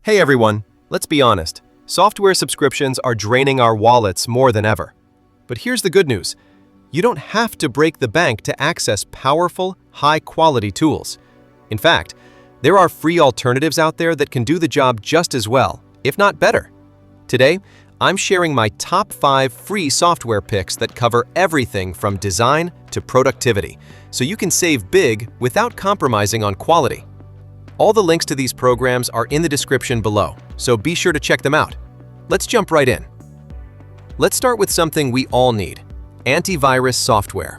Hey everyone, let's be honest. Software subscriptions are draining our wallets more than ever. But here's the good news. You don't have to break the bank to access powerful, high-quality tools. In fact, there are free alternatives out there that can do the job just as well, if not better. Today, I'm sharing my top 5 free software picks that cover everything from design to productivity, so you can save big without compromising on quality. All the links to these programs are in the description below, so be sure to check them out. Let's jump right in. Let's start with something we all need: antivirus software.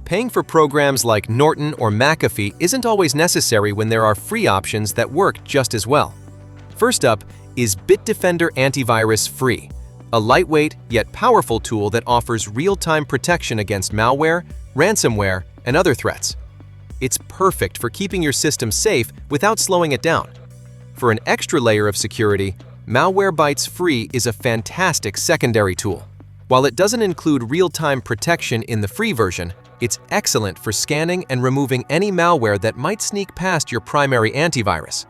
Paying for programs like Norton or McAfee isn't always necessary when there are free options that work just as well. First up is Bitdefender Antivirus Free, a lightweight yet powerful tool that offers real-time protection against malware, ransomware, and other threats. It's perfect for keeping your system safe without slowing it down. For an extra layer of security, Malwarebytes Free is a fantastic secondary tool. While it doesn't include real-time protection in the free version, it's excellent for scanning and removing any malware that might sneak past your primary antivirus.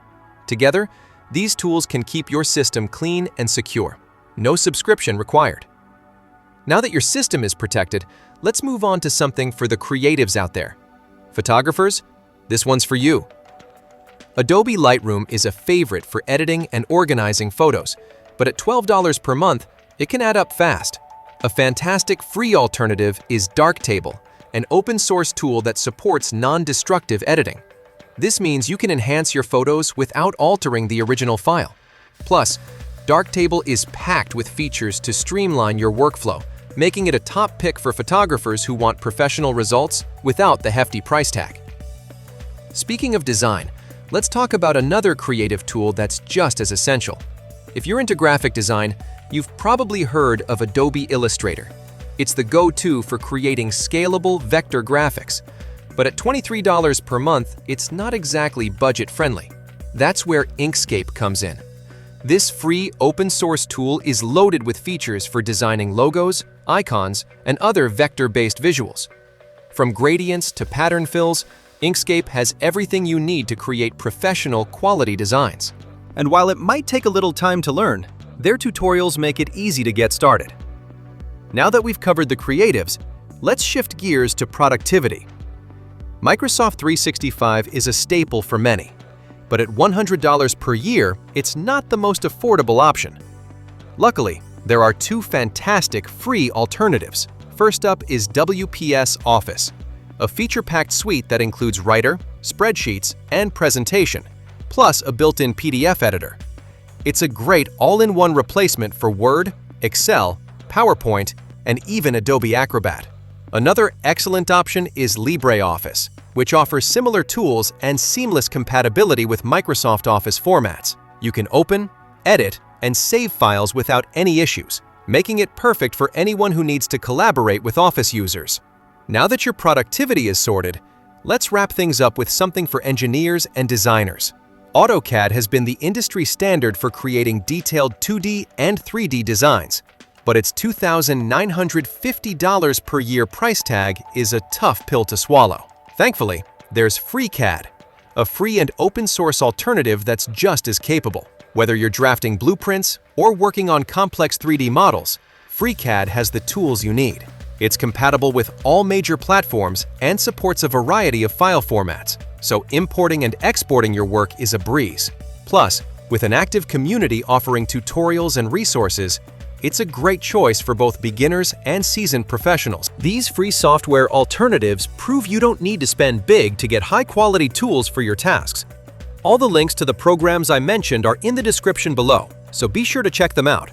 Together, these tools can keep your system clean and secure. No subscription required. Now that your system is protected, let's move on to something for the creatives out there. Photographers, this one's for you. Adobe Lightroom is a favorite for editing and organizing photos, but at $12 per month, it can add up fast. A fantastic free alternative is Darktable, an open-source tool that supports non-destructive editing. This means you can enhance your photos without altering the original file. Plus, Darktable is packed with features to streamline your workflow, making it a top pick for photographers who want professional results without the hefty price tag. Speaking of design, let's talk about another creative tool that's just as essential. If you're into graphic design, you've probably heard of Adobe Illustrator. It's the go-to for creating scalable vector graphics. But at $23 per month, it's not exactly budget-friendly. That's where Inkscape comes in. This free open-source tool is loaded with features for designing logos, icons, and other vector-based visuals. From gradients to pattern fills, Inkscape has everything you need to create professional quality designs. And while it might take a little time to learn, their tutorials make it easy to get started. Now that we've covered the creatives, let's shift gears to productivity. Microsoft 365 is a staple for many, but at $100 per year, it's not the most affordable option. Luckily, there are 2 fantastic free alternatives. First up is WPS Office, a feature-packed suite that includes Writer, spreadsheets, and presentation, plus a built-in PDF editor. It's a great all-in-one replacement for Word, Excel, PowerPoint, and even Adobe Acrobat. Another excellent option is LibreOffice, which offers similar tools and seamless compatibility with Microsoft Office formats. You can open, edit, and save files without any issues, making it perfect for anyone who needs to collaborate with Office users. Now that your productivity is sorted, let's wrap things up with something for engineers and designers. AutoCAD has been the industry standard for creating detailed 2D and 3D designs, but its $2,950 per year price tag is a tough pill to swallow. Thankfully, there's FreeCAD, a free and open-source alternative that's just as capable. Whether you're drafting blueprints or working on complex 3D models, FreeCAD has the tools you need. It's compatible with all major platforms and supports a variety of file formats, so importing and exporting your work is a breeze. Plus, with an active community offering tutorials and resources, it's a great choice for both beginners and seasoned professionals. These free software alternatives prove you don't need to spend big to get high-quality tools for your tasks. All the links to the programs I mentioned are in the description below, so be sure to check them out.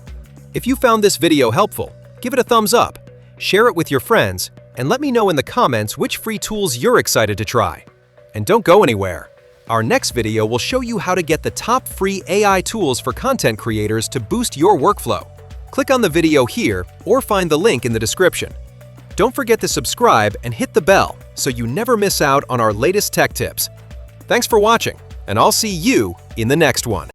If you found this video helpful, give it a thumbs up, share it with your friends, and let me know in the comments which free tools you're excited to try. And don't go anywhere. Our next video will show you how to get the top free AI tools for content creators to boost your workflow. Click on the video here or find the link in the description. Don't forget to subscribe and hit the bell so you never miss out on our latest tech tips. Thanks for watching, and I'll see you in the next one.